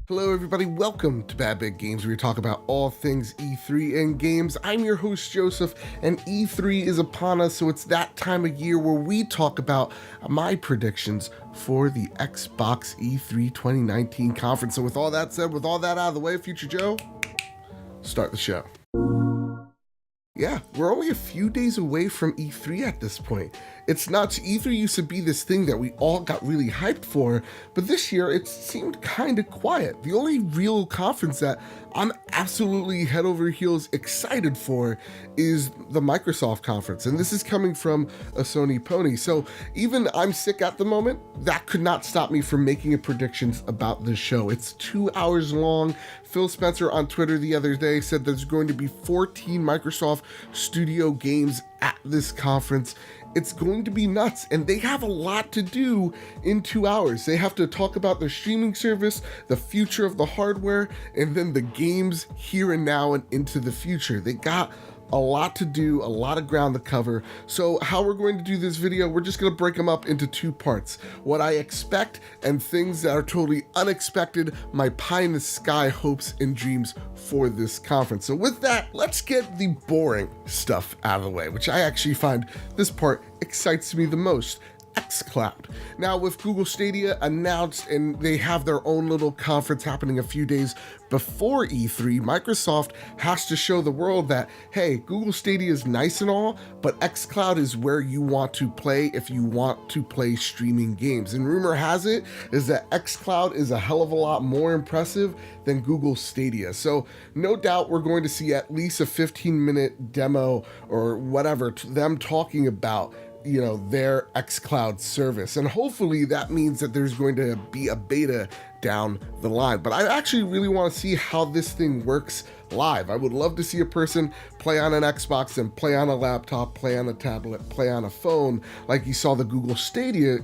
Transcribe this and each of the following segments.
Hello everybody, welcome to Bad Big Games, where we talk about all things E3 and games. I'm your host Joseph, and E3 is upon us, so it's that time of year where we talk about my predictions for the Xbox E3 2019 conference. So with all that said, with all that out of the way, Future Joe, start the show. Yeah, we're only a few days away from E3 at this point. It's nuts. E3 used to be this thing that we all got really hyped for, but this year it seemed kind of quiet. The only real conference that I'm absolutely head over heels excited for is the Microsoft conference, and this is coming from a Sony pony. So even I'm sick at the moment, that could not stop me from making a predictions about this show. It's 2 hours long. Phil Spencer on Twitter the other day said there's going to be 14 Microsoft Studio games at this conference. It's going to be nuts, and they have a lot to do in 2 hours. They have to talk about their streaming service, the future of the hardware, and then the games here and now and into the future. They got a lot to do, a lot of ground to cover. So how we're going to do this video, we're just going to break them up into two parts. What I expect and things that are totally unexpected, my pie in the sky hopes and dreams for this conference. So with that, let's get the boring stuff out of the way, which I actually find this part excites me the most. xCloud. Now with Google Stadia announced and they have their own little conference happening a few days before E3, Microsoft has to show the world that, hey, Google Stadia is nice and all, but xCloud is where you want to play if you want to play streaming games. And rumor has it is that xCloud is a hell of a lot more impressive than Google Stadia. So no doubt we're going to see at least a 15-minute demo or whatever, them talking about their xCloud service. And hopefully that means that there's going to be a beta down the line. But I actually really want to see how this thing works live. I would love to see a person play on an Xbox and play on a laptop, play on a tablet, play on a phone, like you saw the Google Stadia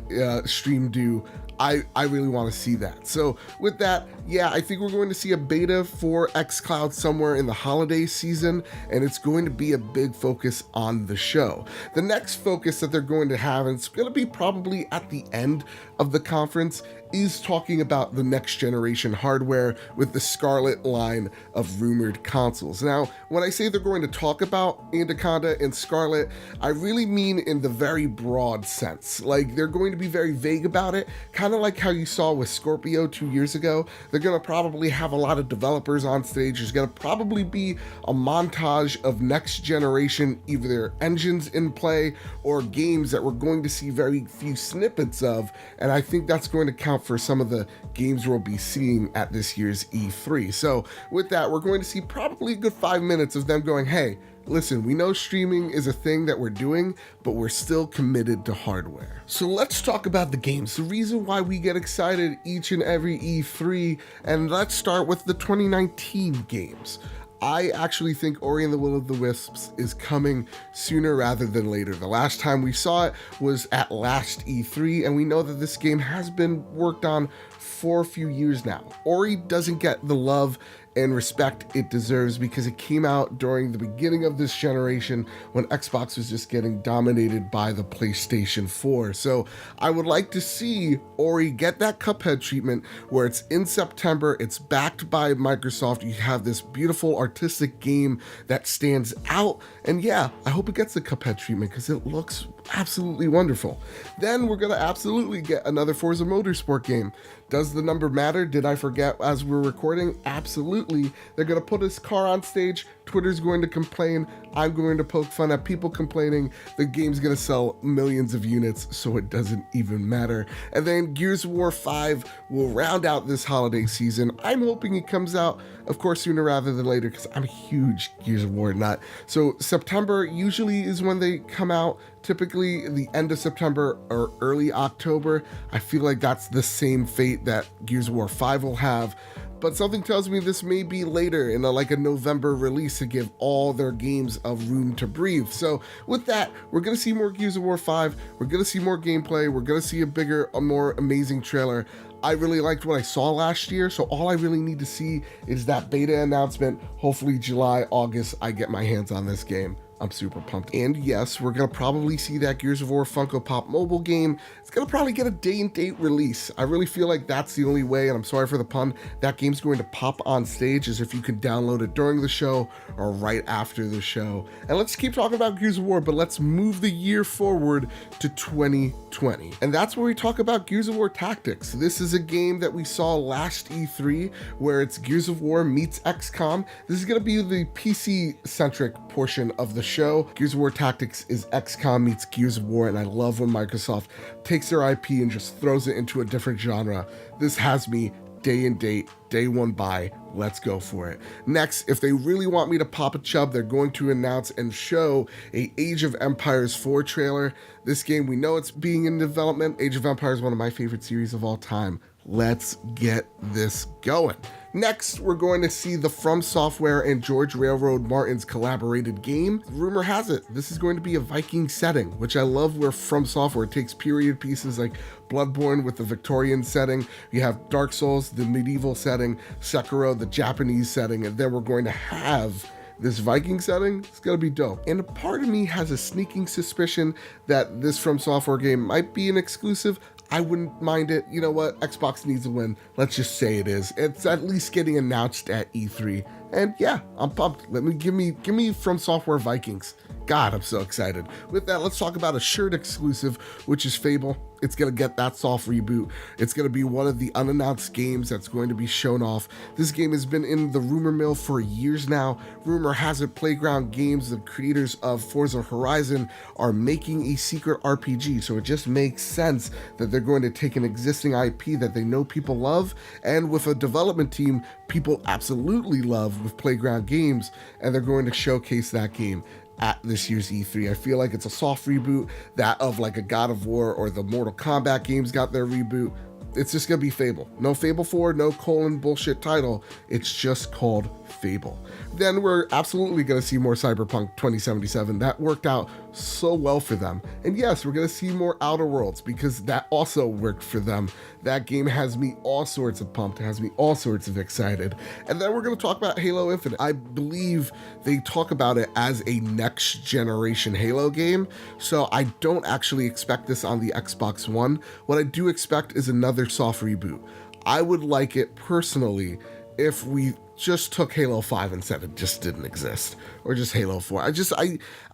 stream do. I really want to see that. So with that, yeah, I think we're going to see a beta for xCloud somewhere in the holiday season, and it's going to be a big focus on the show. The next focus that they're going to have, and it's going to be probably at the end of the conference, is talking about the next generation hardware with the Scarlet line of rumored consoles. Now, when I say they're going to talk about Anaconda and Scarlet, I really mean in the very broad sense. Like, they're going to be very vague about it, kind of like how you saw with Scorpio 2 years ago. They're going to probably have a lot of developers on stage. There's going to probably be a montage of next generation, either engines in play or games that we're going to see very few snippets of, and I think that's going to count for some of the games we'll be seeing at this year's E3. So with that, we're going to see probably a good 5 minutes of them going, hey, listen, we know streaming is a thing that we're doing, but we're still committed to hardware. So let's talk about the games, the reason why we get excited each and every E3, and let's start with the 2019 games. I actually think Ori and the Will of the Wisps is coming sooner rather than later. The last time we saw it was at last E3, and we know that this game has been worked on for a few years now. Ori doesn't get the love and respect it deserves because it came out during the beginning of this generation when Xbox was just getting dominated by the PlayStation 4. So I would like to see Ori get that Cuphead treatment where it's in September, it's backed by Microsoft, you have this beautiful artistic game that stands out, and yeah, I hope it gets the Cuphead treatment because it looks absolutely wonderful. Then we're gonna absolutely get another Forza Motorsport game. Does the number matter? Did I forget as we're recording? Absolutely. They're gonna put his car on stage, Twitter's going to complain, I'm going to poke fun at people complaining, the game's gonna sell millions of units, so it doesn't even matter. And then Gears of War 5 will round out this holiday season. I'm hoping it comes out, of course, sooner rather than later, because I'm a huge Gears of War nut. So September usually is when they come out, typically the end of September or early October. I feel like that's the same fate that Gears of War 5 will have. But something tells me this may be later in like a November release to give all their games a room to breathe. So with that, we're going to see more Gears of War 5. We're going to see more gameplay. We're going to see a more amazing trailer. I really liked what I saw last year, so all I really need to see is that beta announcement. Hopefully July, August, I get my hands on this game. I'm super pumped. And yes, we're gonna probably see that Gears of War Funko Pop mobile game. It's gonna probably get a day and date release. I really feel like that's the only way, and I'm sorry for the pun, that game's going to pop on stage, is if you can download it during the show or right after the show. And let's keep talking about Gears of War, but let's move the year forward to 2020. And that's where we talk about Gears of War Tactics. This is a game that we saw last E3, where it's Gears of War meets XCOM. This is gonna be the PC-centric portion of the show. Gears of War Tactics is XCOM meets Gears of War, and I love when Microsoft takes their IP and just throws it into a different genre. This has me day and date, day one buy. Let's go for it. Next, if they really want me to pop a chub, they're going to announce and show a Age of Empires 4 trailer. This game, we know it's being in development. Age of Empires is one of my favorite series of all time. Let's get this going. Next, we're going to see the From Software and George Railroad Martin's collaborated game. Rumor has it, this is going to be a Viking setting, which I love, where From Software takes period pieces like Bloodborne with the Victorian setting. You have Dark Souls, the medieval setting, Sekiro, the Japanese setting, and then we're going to have this Viking setting. It's gonna be dope. And a part of me has a sneaking suspicion that this From Software game might be an exclusive. I wouldn't mind it. You know what? Xbox needs a win. Let's just say it is. It's at least getting announced at E3. And yeah, I'm pumped. Give me From Software Vikings. God, I'm so excited. With that, let's talk about a shared exclusive, which is Fable. It's going to get that soft reboot. It's going to be one of the unannounced games that's going to be shown off. This game has been in the rumor mill for years now. Rumor has it Playground Games, the creators of Forza Horizon, are making a secret RPG. So it just makes sense that they're going to take an existing IP that they know people love, and with a development team people absolutely love with Playground Games, and they're going to showcase that game at this year's E3. I feel like it's a soft reboot, that of like a God of War or the Mortal Kombat games got their reboot. It's just gonna be Fable. No Fable 4, no colon bullshit title. It's just called Fable. Then we're absolutely gonna see more Cyberpunk 2077. That worked out so well for them. And yes, we're gonna see more Outer Worlds, because that also worked for them. That game has me all sorts of pumped, has me all sorts of excited. And then we're gonna talk about Halo Infinite. I believe they talk about it as a next generation Halo game, so I don't actually expect this on the Xbox One. What I do expect is another soft reboot. I would like it personally if we just took Halo 5 and said it just didn't exist, or just Halo 4.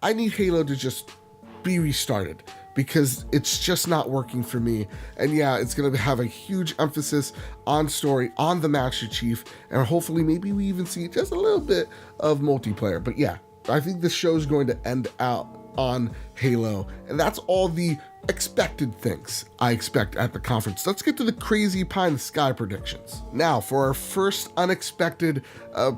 I need Halo to just be restarted, because it's just not working for me. And yeah, it's going to have a huge emphasis on story, on the Master Chief, and hopefully maybe we even see just a little bit of multiplayer. But yeah, I think this show is going to end out on Halo, and that's all the expected things I expect at the conference. Let's get to the crazy pie in the sky predictions. Now, for our first unexpected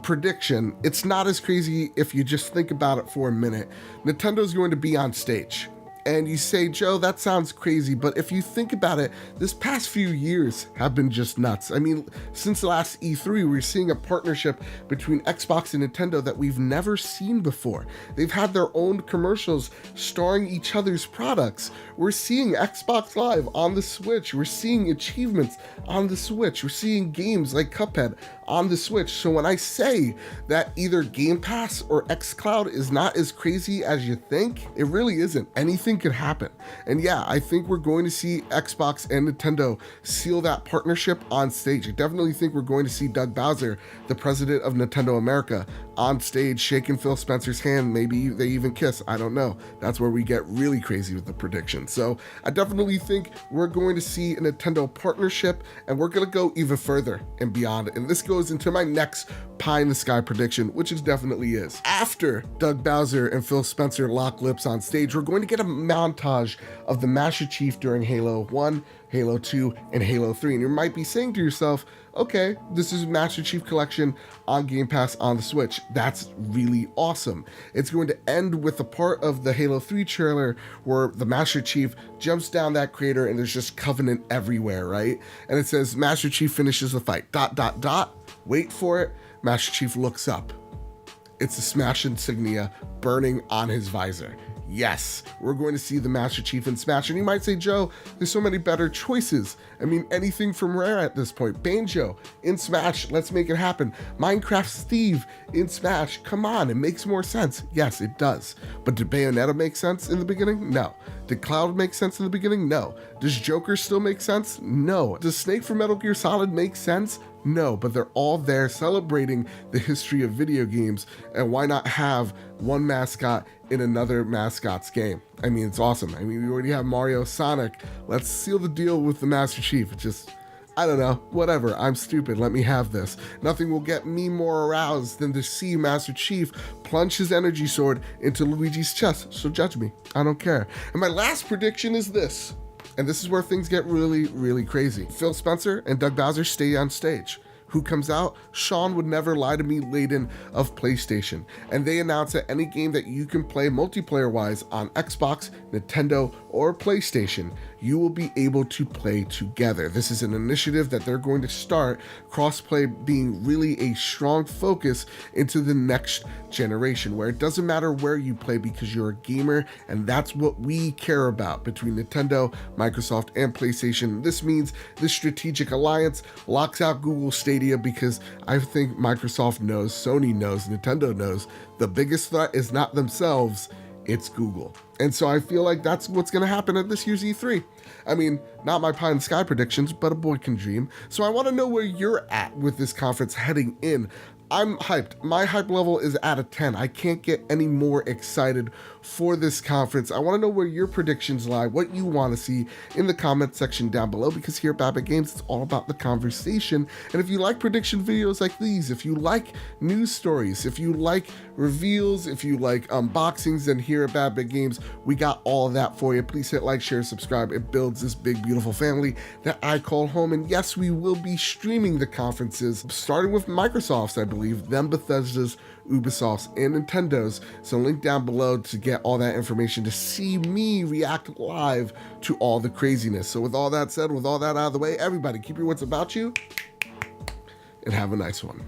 prediction, it's not as crazy if you just think about it for a minute. Nintendo's going to be on stage. And you say, Joe, that sounds crazy, but if you think about it, this past few years have been just nuts. I mean, since the last E3, we're seeing a partnership between Xbox and Nintendo that we've never seen before. They've had their own commercials starring each other's products. We're seeing Xbox Live on the Switch. We're seeing achievements on the Switch. We're seeing games like Cuphead on the Switch. So when I say that either Game Pass or xCloud is not as crazy as you think, it really isn't. Anything could happen. And yeah, I think we're going to see Xbox and Nintendo seal that partnership on stage. I definitely think we're going to see Doug Bowser, the president of Nintendo America, on stage shaking Phil Spencer's hand. Maybe they even kiss. I don't know. That's where we get really crazy with the predictions. So I definitely think we're going to see a Nintendo partnership, and we're going to go even further and beyond. And this goes into my next pie in the sky prediction, which it definitely is. After Doug Bowser and Phil Spencer lock lips on stage, we're going to get a montage of the Master Chief during Halo 1, Halo 2, and Halo 3. And you might be saying to yourself, okay, this is Master Chief Collection on Game Pass on the Switch. That's really awesome. It's going to end with a part of the Halo 3 trailer where the Master Chief jumps down that crater and there's just Covenant everywhere, right? And it says Master Chief finishes the fight, ... Wait for it. Master Chief looks up. It's the Smash insignia burning on his visor. Yes, we're going to see the Master Chief in Smash. And you might say, Joe, there's so many better choices. I mean, anything from Rare at this point. Banjo in Smash, let's make it happen. Minecraft Steve in Smash, come on, it makes more sense. Yes, it does. But did Bayonetta make sense in the beginning? No. Did Cloud make sense in the beginning? No. Does Joker still make sense? No. Does Snake from Metal Gear Solid make sense? No, but they're all there celebrating the history of video games, and why not have one mascot in another mascot's game? I mean, it's awesome. I mean, we already have Mario, Sonic. Let's seal the deal with the Master Chief. It's just, I don't know, whatever. I'm stupid. Let me have this. Nothing will get me more aroused than to see Master Chief plunge his energy sword into Luigi's chest, so judge me. I don't care. And my last prediction is this. And this is where things get really, really crazy. Phil Spencer and Doug Bowser stay on stage. Who comes out? Sean Would Never Lie to Me Layden of PlayStation. And they announce that any game that you can play multiplayer-wise on Xbox, Nintendo, or PlayStation, you will be able to play together. This is an initiative that they're going to start, crossplay being really a strong focus into the next generation, where it doesn't matter where you play because you're a gamer, and that's what we care about between Nintendo, Microsoft, and PlayStation. This means this strategic alliance locks out Google Stadia, because I think Microsoft knows, Sony knows, Nintendo knows, the biggest threat is not themselves, it's Google. And so I feel like that's what's going to happen at this year's E3. I mean, not my pie in the sky predictions, but a boy can dream. So I want to know where you're at with this conference heading in. I'm hyped. My hype level is at a 10. I can't get any more excited for this conference. I want to know where your predictions lie, what you want to see in the comment section down below, because here at Bad Bit Games, it's all about the conversation. And if you like prediction videos like these, if you like news stories, if you like reveals, if you like unboxings, then here at Bad Bit Games, we got all of that for you. Please hit like, share, subscribe. It builds this big, beautiful family that I call home. And yes, we will be streaming the conferences, starting with Microsoft's, I believe, then Bethesda's, Ubisoft's, and Nintendo's. So link down below to get all that information to see me react live to all the craziness. So with all that said, with all that out of the way, everybody keep your wits about you and have a nice one.